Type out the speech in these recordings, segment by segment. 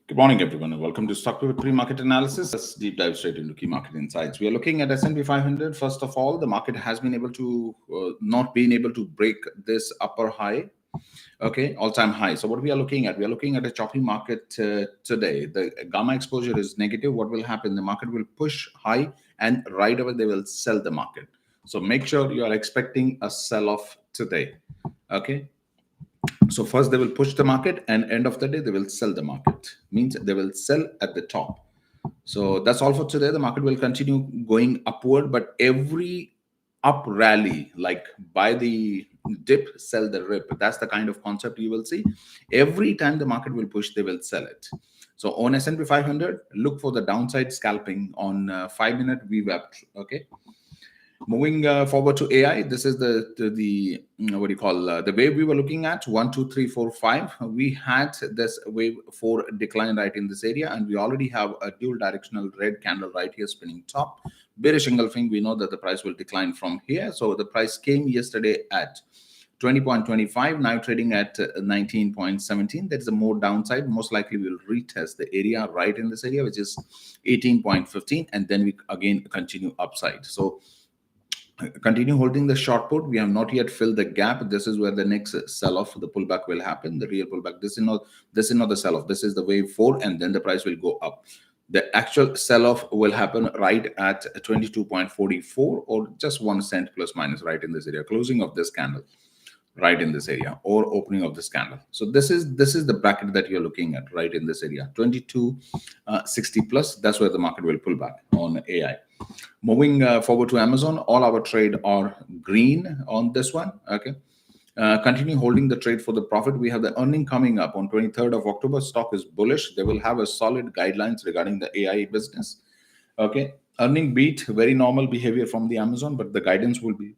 Good morning, everyone, and welcome to Stock Pivot Pre-Market Analysis. Let's deep dive straight into key market insights. We are looking at S&P 500. First of all, the market has been able to not been able to break this upper high, all-time high. So what we are looking at, we are looking at a choppy market today. The gamma exposure is negative. What will happen? The market will push high, and right away they will sell the market. So make sure you are expecting a sell-off today. Okay. So first they will push the market, and end of the day they will sell the market. Means they will sell at the top. So that's all for today. The market will continue going upward, but every up rally, like buy the dip, sell the rip. That's the kind of concept you will see. Every time the market will push, they will sell it. So on S&P 500, look for the downside scalping on 5-minute VWAP. Okay. Moving forward to AI, this is the what do you call the wave we were looking at 1, 2, 3, 4, 5. We had this wave 4 decline right in this area, and we already have a dual directional red candle right here spinning top. Bearish engulfing. We know that the price will decline from here. So the price came yesterday at 20.25, now trading at 19.17. There is a more downside. Most likely we will retest the area right in this area, which is 18.15, and then we again continue upside. So continue holding the short put. We have not yet filled the gap. This is where the next sell-off, the pullback will happen, the real pullback. This is not the sell-off. This is the wave 4, and then the price will go up. The actual sell-off will happen right at 22.44, or just 1 cent plus minus right in this area. Closing of this candle right in this area, or opening of this candle. So this is the bracket that you're looking at right in this area, 2260 plus. That's where the market will pull back on AI. Moving forward to Amazon, all our trade are green on this one. Okay. Continue holding the trade for the profit. We have the earning coming up on 23rd of October. Stock is bullish. They will have a solid guidelines regarding the AI business. Okay. Earning beat, very normal behavior from the Amazon, but the guidance will be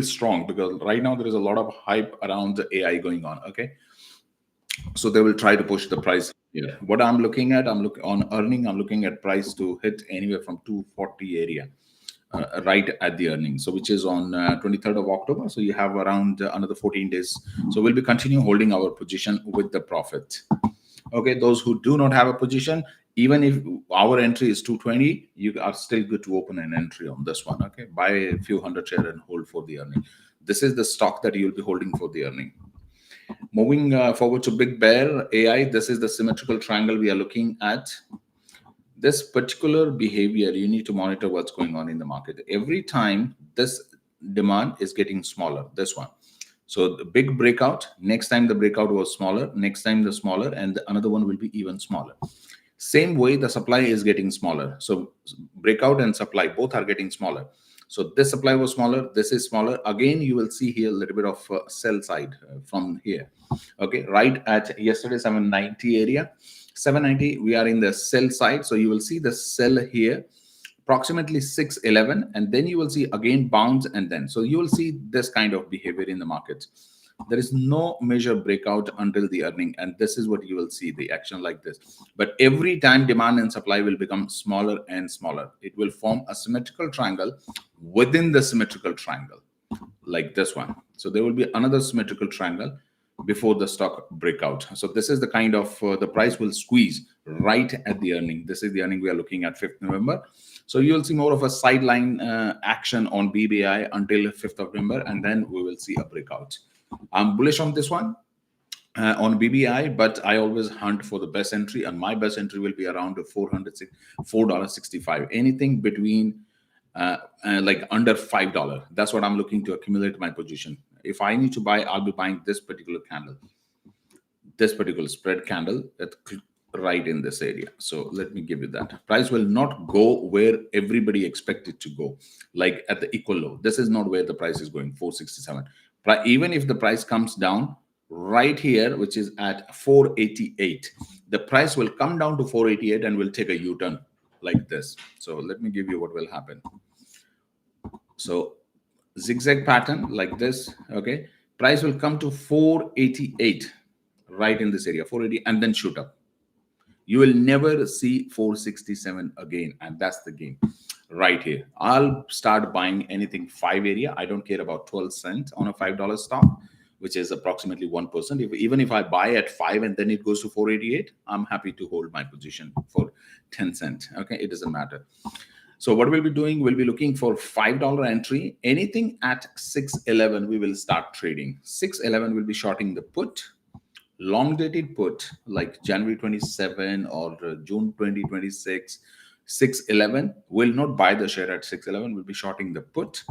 strong, because right now there is a lot of hype around the AI going on. Okay. So they will try to push the price here. What I'm looking at, I'm looking at price to hit anywhere from 240 area. Right at the earnings, so which is on 23rd of October. So you have around another 14 days. So we'll be continue holding our position with the profit. Okay, those who do not have a position, even if our entry is 220, you are still good to open an entry on this one. Okay, buy a few hundred share and hold for the earning. This is the stock that you'll be holding for the earning. Moving forward to Big Bear AI, this is the symmetrical triangle we are looking at. This particular behavior, you need to monitor what's going on in the market. Every time this demand is getting smaller, this one. So the big breakout, next time the breakout was smaller, next time the smaller, and another one will be even smaller. Same way the supply is getting smaller. So breakout and supply both are getting smaller. So this supply was smaller, this is smaller. Again, you will see here a little bit of sell side from here. Okay, right at yesterday 790 area. 790, we are in the sell side. So you will see the sell here, approximately 611, and then you will see again bounce, and then so you will see this kind of behavior in the markets. There is no major breakout until the earning, and this is what you will see, the action like this. But every time demand and supply will become smaller and smaller, it will form a symmetrical triangle within the symmetrical triangle, like this one. So there will be another symmetrical triangle before the stock breakout. So this is the kind of the price will squeeze right at the earning. This is the earning we are looking at 5th November. So you'll see more of a sideline action on BBI until 5th of November, and then we will see a breakout. I'm bullish on this one on BBI, but I always hunt for the best entry, and my best entry will be around $4.65. Anything between like under $5. That's what I'm looking to accumulate my position. If I need to buy, I'll be buying this particular candle, this particular spread candle that right in this area. So let me give you that. Price will not go where everybody expected it to go, like at the equal low. This is not where the price is going, 467. Even if the price comes down right here, which is at 488, the price will come down to 488 and will take a U-turn like this. So let me give you what will happen. So zigzag pattern like this. Okay, price will come to 488 right in this area, 480, and then shoot up. You will never see 467 again, and that's the game right here. I'll start buying anything 5 area. I don't care about 12 cents on a $5 stock. which is approximately 1%. Even if I buy at 5 and then it goes to 488, I'm happy to hold my position for 10 cents. Okay, it doesn't matter. So what we'll be doing, we'll be looking for $5 entry. Anything at 611, we will start trading. 611 will be shorting the put. Long dated put like January 27 or June 2026, 611 will not buy the share at 611. We'll be shorting the put.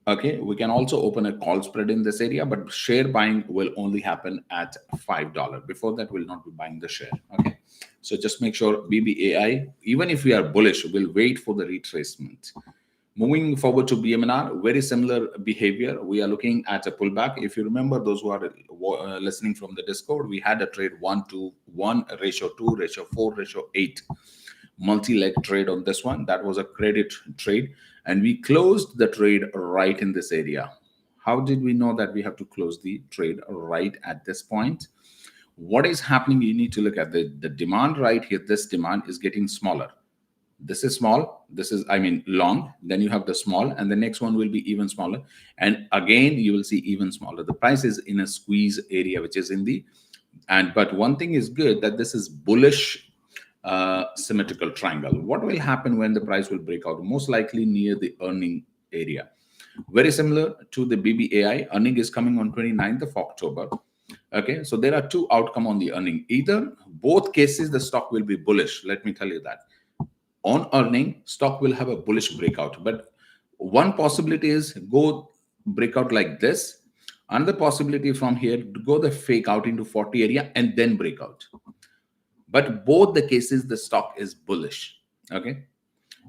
Okay, we can also open a call spread in this area, but share buying will only happen at $5. Before that, we'll not be buying the share. Okay, so just make sure BBAI, even if we are bullish, we'll wait for the retracement. Moving forward to BMNR, very similar behavior. We are looking at a pullback. If you remember, those who are listening from the Discord, we had a trade 1-to-1 ratio 2, ratio 4, ratio 8 multi-leg trade on this one. That was a credit trade, and we closed the trade right in this area. How did we know that we have to close the trade right at this point? What is happening? You need to look at the demand right here. This demand is getting smaller. This is small, this is, I mean, long, then you have the small, and the next one will be even smaller, and again you will see even smaller. The price is in a squeeze area, which is in the, but one thing is good, that this is bullish symmetrical triangle. What will happen when the price will break out? Most likely near the earning area. Very similar to the BBAI. Earning is coming on 29th of October. Okay, so there are two outcomes on the earning. Either both cases the stock will be bullish. Let me tell you that. On earning, stock will have a bullish breakout. But one possibility is go breakout like this. Another possibility from here, go the fake out into 40 area and then breakout. But both the cases, the stock is bullish. Okay,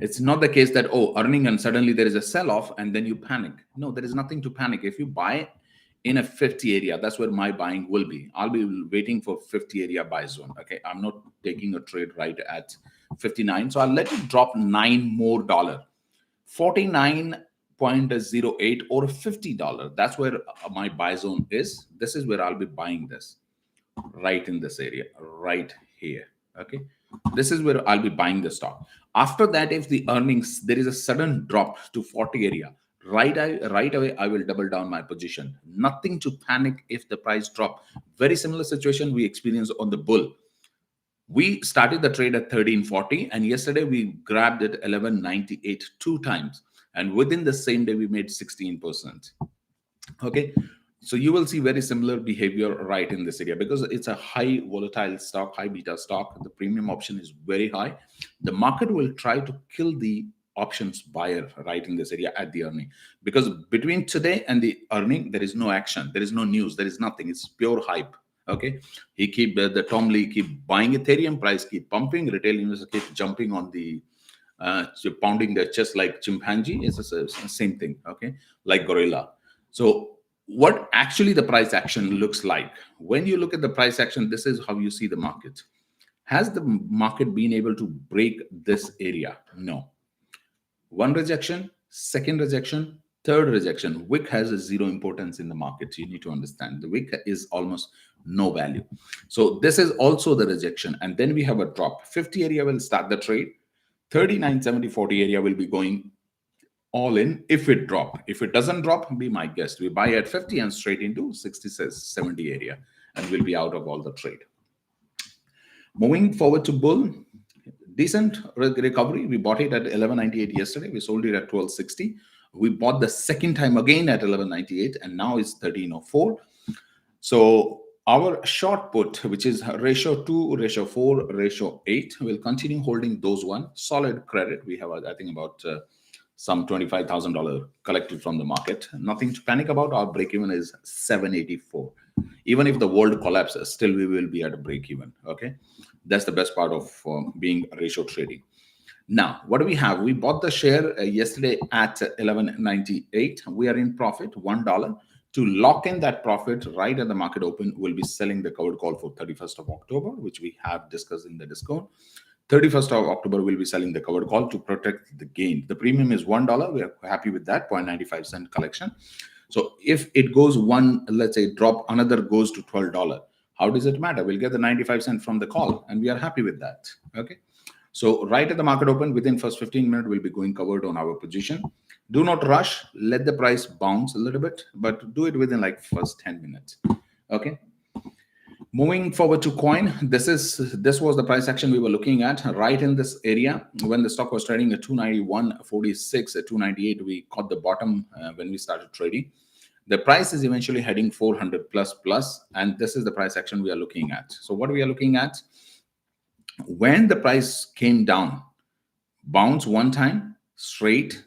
it's not the case that, oh, earning and suddenly there is a sell-off and then you panic. No, there is nothing to panic. If you buy in a 50 area, that's where my buying will be. I'll be waiting for 50 area buy zone. Okay, I'm not taking a trade right at 59. So I'll let it drop $9 more, 49.08 or $50. That's where my buy zone is. This is where I'll be buying this, right in this area, right here. Okay, this is where I'll be buying the stock. After that, if the earnings, there is a sudden drop to 40 area, right away, I will double down my position. Nothing to panic if the price drop. Very similar situation we experienced on the bull. We started the trade at 1340, and yesterday we grabbed it 1198 two times, and within the same day we made 16%. Okay, so you will see very similar behavior right in this area, because it's a high volatile stock, high beta stock. The premium option is very high. The market will try to kill the options buyer right in this area at the earning, because between today and the earning there is no action, there is no news, there is nothing. It's pure hype. Okay, he keep the Tom Lee keep buying Ethereum, price keep pumping, retail investors keep jumping on the pounding their chest like chimpanzee. It's the same thing. Okay, like gorilla. So what actually the price action looks like, when you look at the price action, this is how you see the market. Has the market been able to break this area? No. One rejection, second rejection, third rejection. Wick has a zero importance in the market. You need to understand the wick is almost no value. So this is also the rejection, and then we have a drop. 50 area will start the trade. 39, 70, 40 area will be going all in if it drop. If it doesn't drop, be my guest. We buy at 50 and straight into 60, 70 area, and we'll be out of all the trade. Moving forward to bull, decent recovery. We bought it at 1198 yesterday. We sold it at 1260. We bought the second time again at 1198, and now it's 1304. So our short put, which is ratio 2, ratio 4, ratio 8, will continue holding those one. Solid credit. We have, I think, about some $25,000 collected from the market. Nothing to panic about. Our break even is 784. Even if the world collapses, still we will be at a break even. Okay, that's the best part of being ratio trading. Now, what do we have? We bought the share yesterday at 1198. We are in profit, $1. To lock in that profit right at the market open, we'll be selling the covered call for 31st of October, which we have discussed in the Discord. 31st of October, we'll be selling the covered call to protect the gain. The premium is $1. We are happy with that, 0.95 cent collection. So if it goes one, let's say drop, another goes to $12, how does it matter? We'll get the 95 cents from the call, and we are happy with that. Okay. So right at the market open, within first 15 minutes, we'll be going covered on our position. Do not rush. Let the price bounce a little bit, but do it within like first 10 minutes. Okay. Moving forward to coin, this was the price action we were looking at right in this area when the stock was trading at 291.46 at 298. We caught the bottom when we started trading. The price is eventually heading 400 plus, and this is the price action we are looking at. So what we are looking at, when the price came down, bounce one time, straight,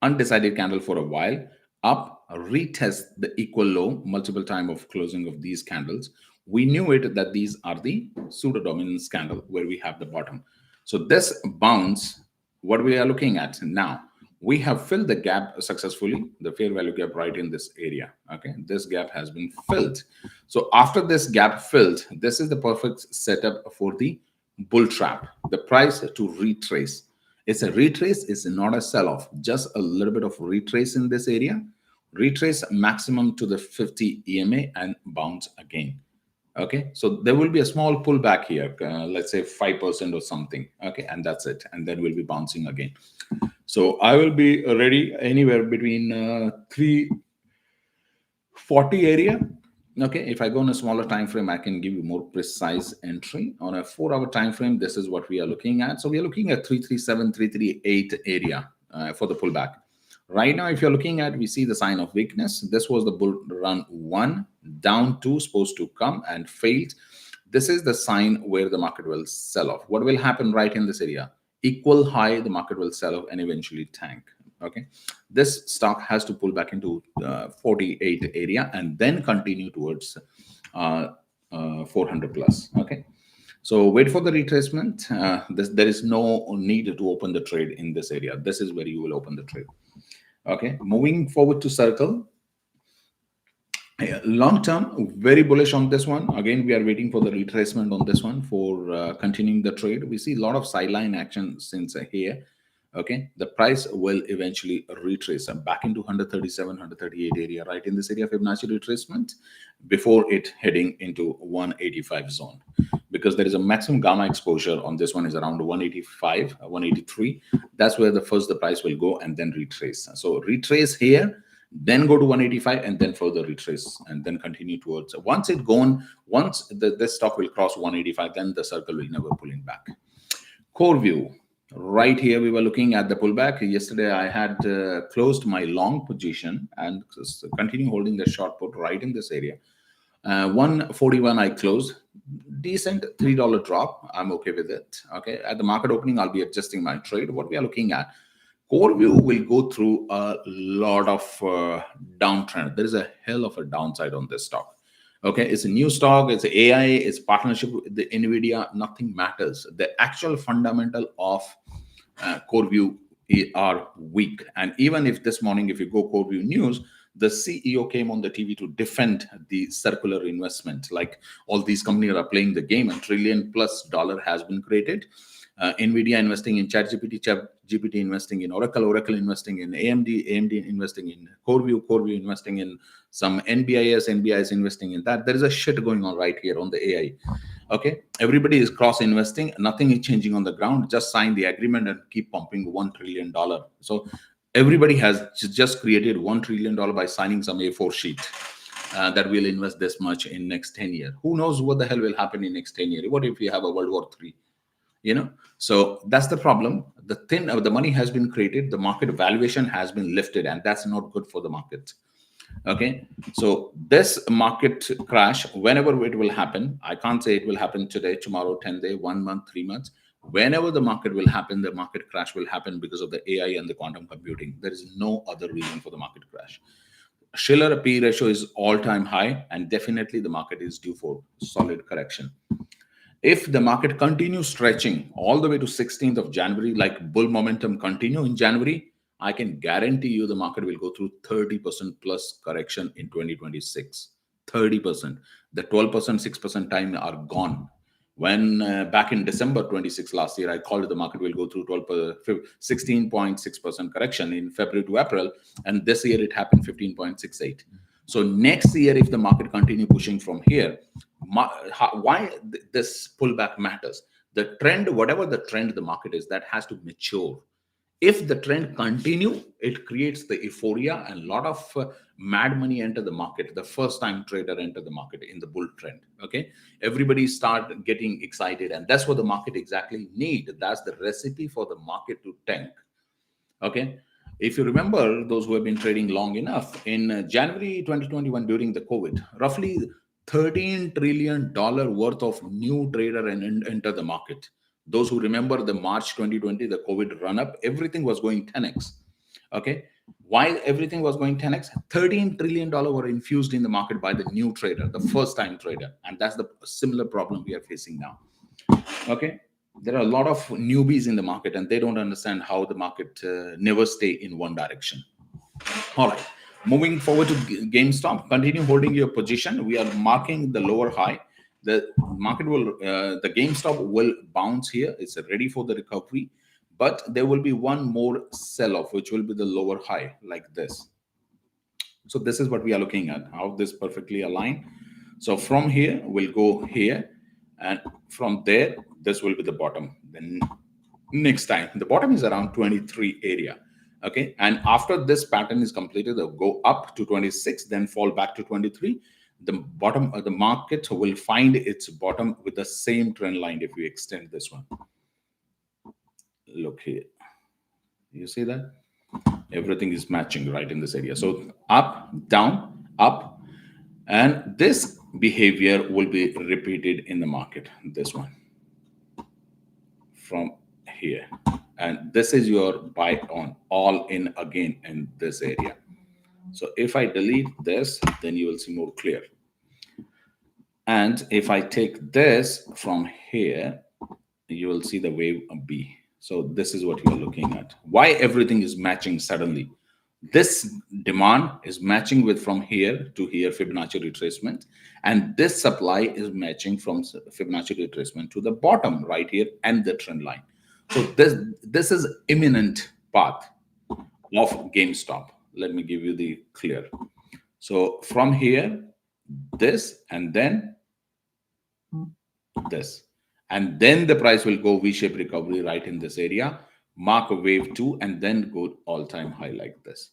undecided candle for a while, up, retest the equal low multiple time of closing of these candles. We knew it that these are the pseudo dominance candle where we have the bottom. So this bounce, what we are looking at now, we have filled the gap successfully, the fair value gap right in this area. Okay, this gap has been filled. So after this gap filled, this is the perfect setup for the bull trap, the price to retrace. It's a retrace, it's not a sell-off, just a little bit of retrace in this area, retrace maximum to the 50 EMA and bounce again. Okay, so there will be a small pullback here, let's say 5% or something. Okay, and that's it, and then we'll be bouncing again. So I will be ready anywhere between 340 area. Okay, if I go on a smaller time frame, I can give you more precise entry. On a 4-hour time frame, this is what we are looking at. So we are looking at 337, 338 area for the pullback. Right now, if you're looking at, we see the sign of weakness. This was the bull run 1, down 2, supposed to come and failed. This is the sign where the market will sell off. What will happen right in this area? Equal high, the market will sell off and eventually tank. Okay, this stock has to pull back into 48 area and then continue towards 400 plus. Okay, so wait for the retracement. There is no need to open the trade in this area. This is where you will open the trade. Okay, moving forward to circle. Long term, very bullish on this one. Again, we are waiting for the retracement on this one for continuing the trade. We see a lot of sideline action since here. Okay, the price will eventually retrace back into 137, 138 area, right in this area of Fibonacci retracement before it heading into 185 zone, because there is a maximum gamma exposure on this one is around 185, 183. That's where the price will go and then retrace. So retrace here, then go to 185 and then further retrace and then continue towards. Once this stock will cross 185, then the circle will never pulling back. Core view. Right here, we were looking at the pullback. Yesterday, I had closed my long position and continue holding the short put right in this area. 141, I closed. Decent $3 drop. I'm okay with it. Okay, at the market opening, I'll be adjusting my trade. What we are looking at, core view will go through a lot of downtrend. There is a hell of a downside on this stock. Okay, it's a new stock, it's AI, it's partnership with the NVDA, nothing matters. The actual fundamental of core view are weak. And even if this morning, if you go core view news, the CEO came on the TV to defend the circular investment. Like all these companies are playing the game, $1 trillion+ has been created. NVDA investing in ChatGPT investing in Oracle investing in AMD investing in core view investing in some NBIS investing in that. There is a shit going on right here on the AI. Okay, everybody is cross investing, nothing is changing on the ground. Just sign the agreement and keep pumping $1 trillion. So everybody has just created $1 trillion by signing some A4 sheet that will invest this much in next 10 years. Who knows what the hell will happen in next 10 years? What if we have a World War III? You know, so that's the problem. The money has been created, the market valuation has been lifted, and that's not good for the market. Okay, so this market crash, whenever it will happen, I can't say it will happen today, tomorrow, 10 days, 1 month, 3 months. Whenever the market will happen, the market crash will happen because of the AI and the quantum computing. There is no other reason for the market crash. Schiller P ratio is all-time high, and definitely the market is due for solid correction. If the market continues stretching all the way to 16th of January, like bull momentum continue in January, I can guarantee you the market will go through 30% plus correction in 2026. 30%. The 12%, 6% time are gone. When back in December 26 last year, I called the market will go through 16.6% correction in February to April, and this year it happened 15.68. So next year, if the market continue pushing from here, why this pullback matters? The trend, whatever the trend the market is, that has to mature. If the trend continue, it creates the euphoria and a lot of mad money enter the market. The first time trader enter the market in the bull trend. Okay, everybody start getting excited, and that's what the market exactly need. That's the recipe for the market to tank. Okay, if you remember, those who have been trading long enough, in January 2021 during the COVID, roughly $13 trillion worth of new trader and enter the market. Those who remember the March 2020, the COVID run up, everything was going 10x. Okay, while everything was going 10x, $13 trillion were infused in the market by the new trader, the first time trader, and that's the similar problem we are facing now. Okay, there are a lot of newbies in the market and they don't understand how the market never stay in one direction. All right, moving forward to GameStop, continue holding your position. We are marking the lower high. The market will the GameStop will bounce here. It's ready for the recovery, but there will be one more sell off, which will be the lower high like this. So this is what we are looking at, how this perfectly aligned. So from here we'll go here, and from there this will be the bottom. Then next time the bottom is around 23 area. Okay, and after this pattern is completed, they'll go up to 26, then fall back to 23. The bottom of the market will find its bottom with the same trend line. If we extend this one, look here, you see that everything is matching right in this area. So up, down, up, and this behavior will be repeated in the market. This one from here, and this is your buy on all in again in this area. So if I delete this, then you will see more clear. And if I take this from here, you will see the wave B. So this is what you are looking at. Why everything is matching suddenly? This demand is matching with from here to here Fibonacci retracement, and this supply is matching from Fibonacci retracement to the bottom right here and the trend line. So this is imminent path of GameStop. Let me give you the clear. So from here, this, and then this, and then the price will go V-shaped recovery right in this area, mark a wave 2, and then go all-time high like this.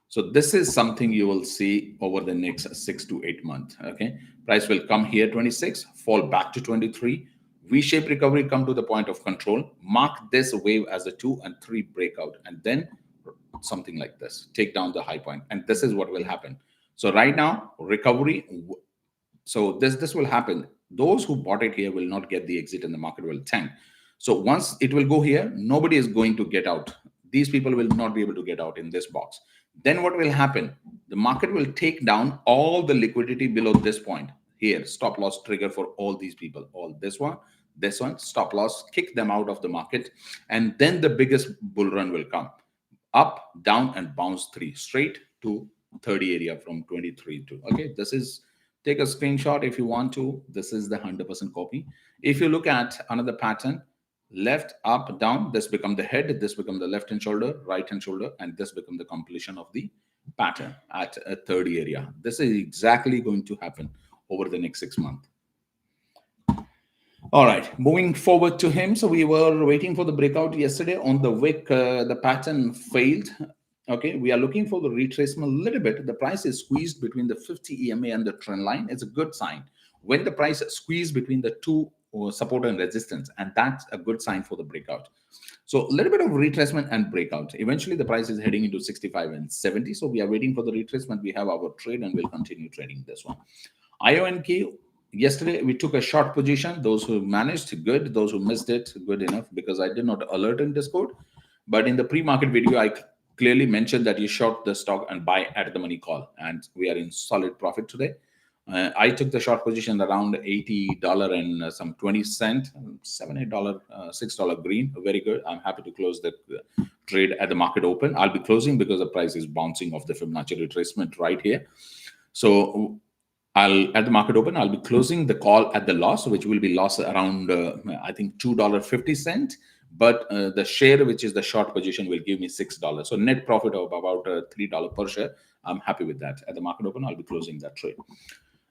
So this is something you will see over the next 6 to 8 months. Okay, price will come here 26, fall back to 23, V-shaped recovery, come to the point of control, mark this wave as a 2 and 3 breakout, and then something like this, take down the high point, and this is what will happen. So right now recovery, so this will happen. Those who bought it here will not get the exit and the market will tank. So once it will go here, nobody is going to get out. These people will not be able to get out in this box. Then what will happen? The market will take down all the liquidity below this point here. Stop loss trigger for all these people. All this one, stop loss, kick them out of the market. And then the biggest bull run will come. Up, down, and bounce 3 straight to 30 area from 23 to. Okay, this is, take a screenshot if you want to. This is the 100% copy. If you look at another pattern, left, up, down, this become the head, this become the left hand shoulder, right hand shoulder, and this become the completion of the pattern at a 30 area. This is exactly going to happen over the next 6 months. All right, moving forward to him. So we were waiting for the breakout yesterday on the wick. The pattern failed. Okay, we are looking for the retracement a little bit. The price is squeezed between the 50 EMA and the trend line. It's a good sign. When the price is squeezed between the two support and resistance, and that's a good sign for the breakout. So a little bit of retracement and breakout. Eventually, the price is heading into 65 and 70. So we are waiting for the retracement. We have our trade and we'll continue trading this one. IONK, yesterday we took a short position. Those who managed, good. Those who missed it, good enough, because I did not alert in Discord. But in the pre-market video, I clearly mentioned that you short the stock and buy at the money call, and we are in solid profit today. I took the short position around $80 and some 20 cents, $7, $8, $6 green. Very good. I'm happy to close the trade at the market open. I'll be closing because the price is bouncing off the Fibonacci retracement right here. So at the market open, I'll be closing the call at the loss, which will be loss around, I think, $2.50. But the share, which is the short position, will give me $6. So net profit of about $3 per share. I'm happy with that. At the market open, I'll be closing that trade.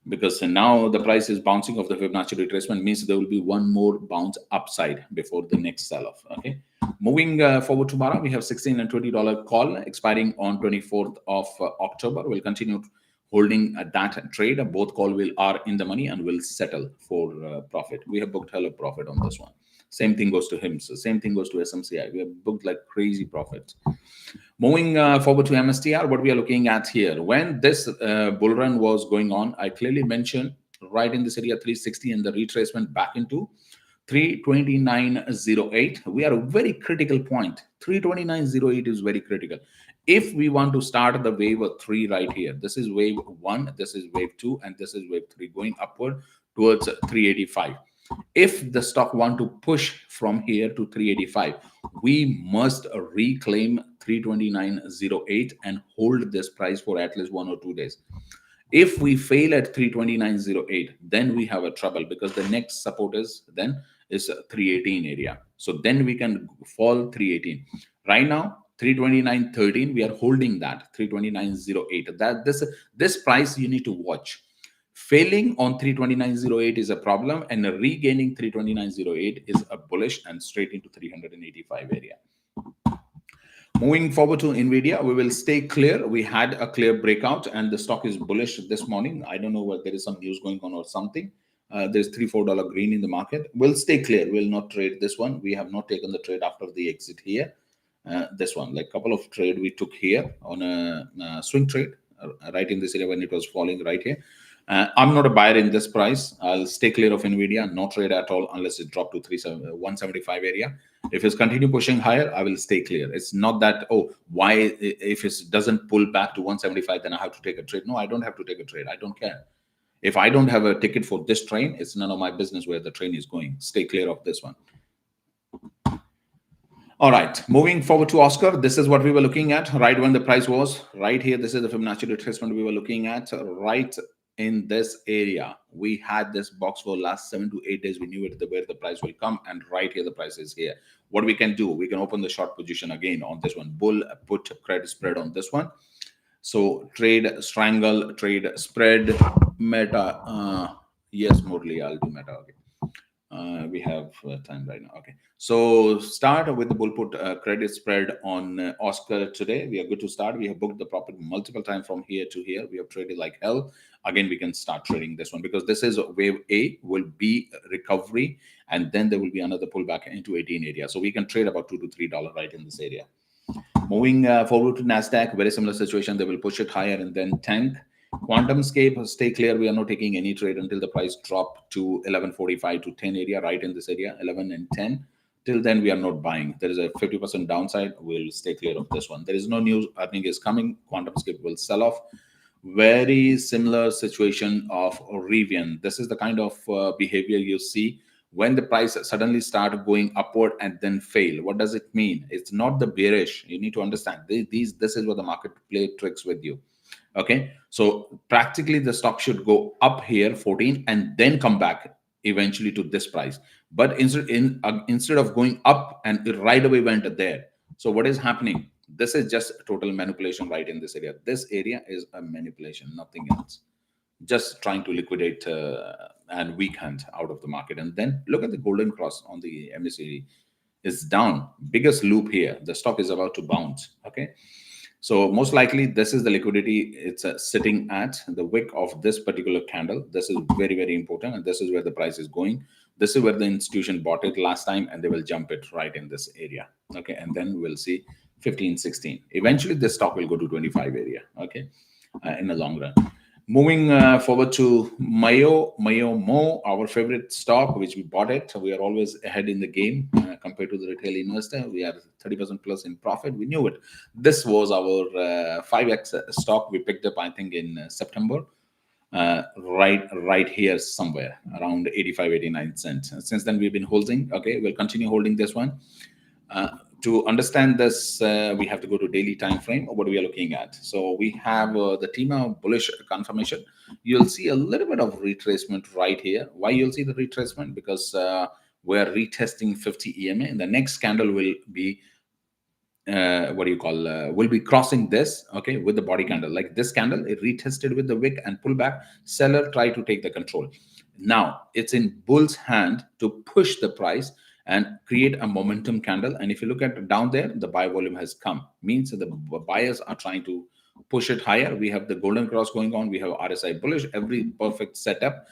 because now the price is bouncing off the Fibonacci retracement, means there will be one more bounce upside before the next sell-off. Okay, moving forward tomorrow, we have $16 and $20 call expiring on 24th of October. We'll continue holding that trade. Both call are in the money and will settle for profit. We have booked hell of profit on this one. Same thing goes to HIMS. Same thing goes to SMCI. We have booked like crazy profits. Moving forward to MSTR, what we are looking at here, when this bull run was going on, I clearly mentioned right in this area 360 and the retracement back into 329.08. We are a very critical point. 329.08 is very critical. If we want to start the wave of 3 right here, this is wave 1, this is wave 2, and this is wave 3 going upward towards 385. If the stock want to push from here to 385, we must reclaim 329.08 and hold this price for at least 1 or 2 days. If we fail at 329.08, then we have a trouble, because the next support is 318 area. So then we can fall 318. Right now, 329.13, we are holding that 329.08. That this price you need to watch. Failing on 329.08 is a problem, and regaining 329.08 is a bullish and straight into 385 area. Moving forward to NVDA, we will stay clear. We had a clear breakout and the stock is bullish this morning. I don't know whether there is some news going on or something. There's $3-4 green in the market. We'll stay clear. We'll not trade this one. We have not taken the trade after the exit here. This one, like couple of trade we took here on a swing trade right in this area when it was falling right here. I'm not a buyer in this price. I'll stay clear of NVIDIA, no trade at all unless it dropped to 175 area. If it's continue pushing higher, I will stay clear. It's not that, oh, why if it doesn't pull back to 175, then I have to take a trade. No, I don't have to take a trade. I don't care. If I don't have a ticket for this train, it's none of my business where the train is going. Stay clear of this one. All right, moving forward to Oscar. This is what we were looking at right when the price was right here. This is the Fibonacci retracement we were looking at right in this area. We had this box for last 7 to 8 days. We knew it where the price will come, and right here the price is here. What we can do, we can open the short position again on this one. Bull put credit spread on this one. So trade strangle, trade spread, meta. Yes, Murli, I'll do meta. Okay. We have time right now. Okay, so start with the bull put credit spread on Oscar today. We are good to start. We have booked the profit multiple times from here to here. We have traded like hell. Again, we can start trading this one because this is wave A, will be recovery, and then there will be another pullback into 18 area. So we can trade about $2 to $3 right in this area. Moving forward to NASDAQ, very similar situation. They will push it higher and then tank. QuantumScape, stay clear. We are not taking any trade until the price drop to 11.45 to 10 area, right in this area, 11 and 10. Till then, we are not buying. There is a 50% downside. We'll stay clear of this one. There is no news. Earning is coming. QuantumScape will sell off. Very similar situation of Rivian. This is the kind of behavior you see when the price suddenly start going upward and then fail. What does it mean? It's not the bearish. You need to understand this is what the market play tricks with you. Okay, so practically the stock should go up here 14 and then come back eventually to this price. But instead of going up and it right away went there. So what is happening? This is just total manipulation right in this area. This area is a manipulation, nothing else. Just trying to liquidate and weak hand out of the market. And then look at the golden cross on the MACD. It's down. Biggest loop here. The stock is about to bounce. Okay. So most likely this is the liquidity it's sitting at the wick of this particular candle. This is very, very important. And this is where the price is going. This is where the institution bought it last time and they will jump it right in this area. Okay. And then we'll see 15, 16. Eventually this stock will go to 25 area. Okay. In the long run. Moving forward to MYO, our favorite stock, which we bought it. So we are always ahead in the game compared to the retail investor. We are 30% plus in profit. We knew it. This was our 5X stock we picked up, I think, in September. Right here somewhere around 85, 89 cents. Since then, we've been holding. Okay, we'll continue holding this one. To understand this, we have to go to daily time frame. What we are looking at. So we have the TMA bullish confirmation. You'll see a little bit of retracement right here. Why you'll see the retracement? Because we're retesting 50 EMA, and the next candle will be what do you call, will be crossing this, okay, with the body candle. Like this candle, it retested with the wick and pull back. Seller try to take the control. Now it's in bull's hand to push the price and create a momentum candle. And if you look at down there, the buy volume has come, means that the buyers are trying to push it higher. We have the golden cross going on, we have RSI bullish, every perfect setup.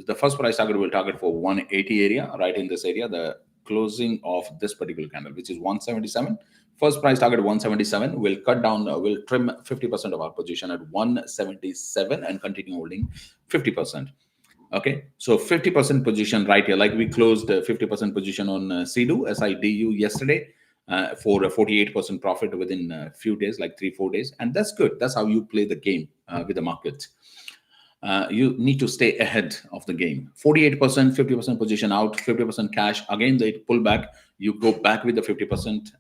The first price target will target for 180 area, right in this area, the closing of this particular candle, which is 177. First price target 177. We'll cut down, we'll trim 50% of our position at 177 and continue holding 50%. Okay, so 50% position right here, like we closed 50% position on SIDU yesterday for a 48% profit within a few days, like 3-4 days, and that's good. That's how you play the game with the market. You need to stay ahead of the game. 48%, 50% position out, 50% cash. Again, they pull back. You go back with the 50%.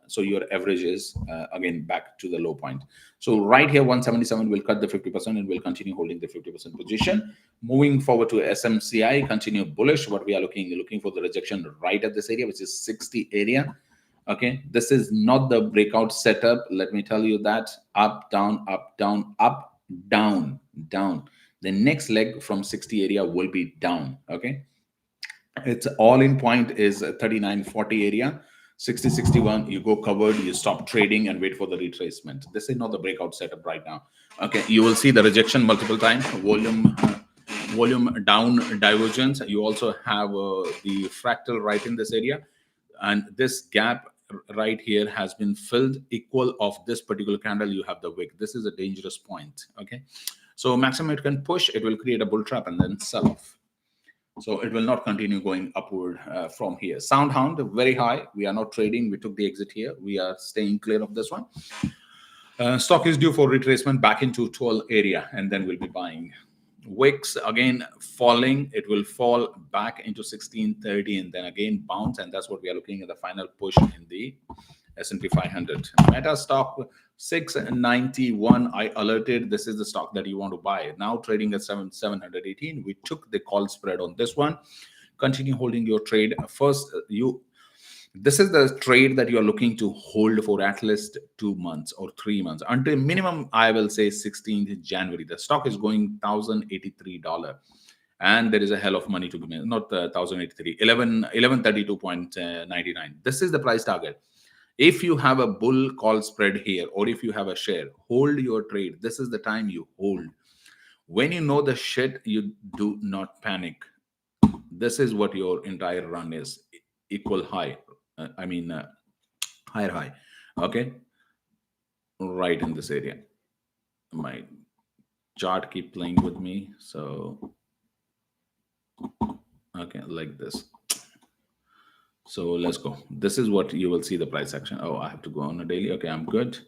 So your average is again back to the low point. So right here, 177 will cut the 50% and will continue holding the 50% position. Moving forward to SMCI, continue bullish. What we are looking for the rejection right at this area, which is 60 area. Okay, this is not the breakout setup. Let me tell you that. Up, down, up, down, up, down, down. The next leg from 60 area will be down. Okay, its all in point is 39.40 area. 60.61, you go covered, you stop trading and wait for the retracement. This is not the breakout setup right now. Okay, you will see the rejection multiple times. Volume down, divergence. You also have the fractal right in this area, and this gap right here has been filled equal of this particular candle. You have the wick. This is a dangerous point. Okay, so maximum it can push, it will create a bull trap and then sell off. So it will not continue going upward from here. Sound hound very high. We are not trading. We took the exit here. We are staying clear of this one. Stock is due for retracement back into 12 area, and then we'll be buying. Wicks again falling. It will fall back into 1630 and then again bounce, and that's what we are looking at, the final push in the S&P 500. Meta stock 691. I alerted this is the stock that you want to buy. Now trading at 718. We took the call spread on this one. Continue holding your trade. First, this is the trade that you are looking to hold for at least 2 months or 3 months until minimum, I will say 16th January. The stock is going $1,083 and there is a hell of money to be made. Not 1,083, 1132.99. This is the price target. If you have a bull call spread here, or if you have a share, hold your trade. This is the time you hold. When you know the shit, you do not panic. This is what your entire run is. Equal high. Higher high. Okay. Right in this area. My chart keep playing with me. So, okay, like this. So let's go. This is what you will see the price action. Oh, I have to go on a daily. Okay, I'm good.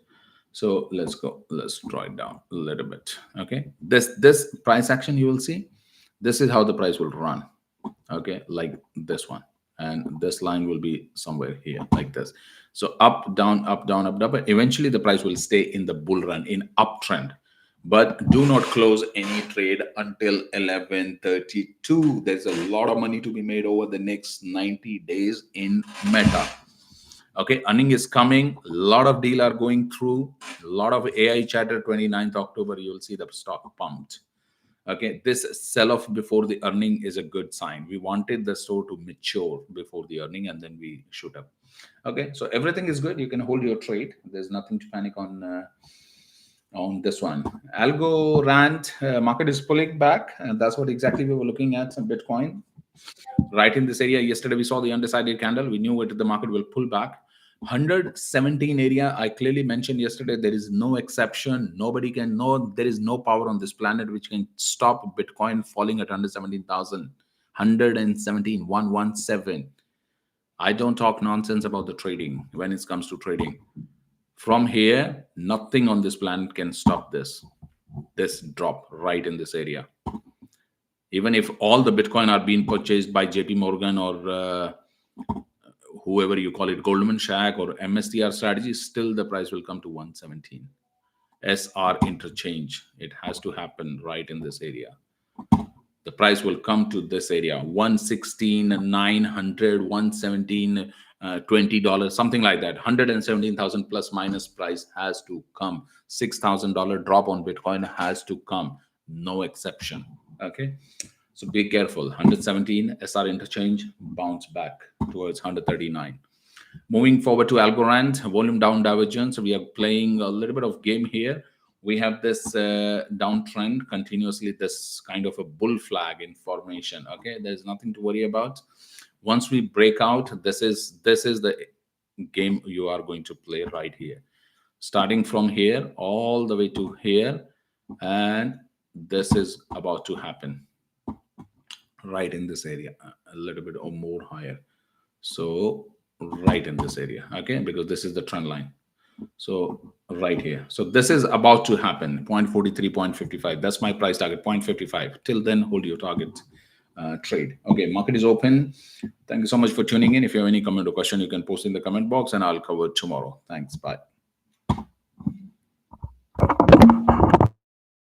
So let's go. Let's draw it down a little bit. Okay. This price action you will see. This is how the price will run. Okay, like this one. And this line will be somewhere here like this. So up, down, up, down, up, down. But eventually the price will stay in the bull run, in uptrend. But do not close any trade until 11:32. There's a lot of money to be made over the next 90 days in Meta. Okay, earning is coming. A lot of deal are going through. A lot of AI chatter. 29th October, you will see the stock pumped. Okay, this sell-off before the earning is a good sign. We wanted the store to mature before the earning, and then we shoot up. Okay, so everything is good. You can hold your trade. There's nothing to panic on this one. Algo rant, market is pulling back, and that's what exactly we were looking at. Some Bitcoin right in this area. Yesterday we saw the undecided candle. We knew the market will pull back. 117 area, I clearly mentioned yesterday, there is no exception. Nobody can know. There is no power on this planet which can stop Bitcoin falling at under 17,000. 117, 117. I don't talk nonsense about the trading when it comes to trading. From here, nothing on this planet can stop this drop right in this area. Even if all the Bitcoin are being purchased by JP Morgan or whoever you call it, Goldman Sachs or MSTR strategy, still the price will come to 117. SR interchange, it has to happen right in this area. The price will come to this area, 116, 900, 117, $20, something like that. 117,000 plus minus price has to come. $6,000 drop on Bitcoin has to come. No exception. Okay, so be careful. 117 SR interchange, bounce back towards 139. Moving forward to Algorand, volume down divergence. We are playing a little bit of game here. We have this downtrend continuously, this kind of a bull flag in formation. Okay, there's nothing to worry about. Once we break out, this is the game you are going to play right here, starting from here all the way to here, and this is about to happen right in this area, a little bit or more higher. So right in this area, okay, because this is the trend line. So right here, so this is about to happen. 0.43, 0.55, that's my price target, 0.55. Till then, hold your target trade. Okay, market is open. Thank you so much for tuning in. If you have any comment or question, you can post in the comment box and I'll cover it tomorrow. Thanks. Bye.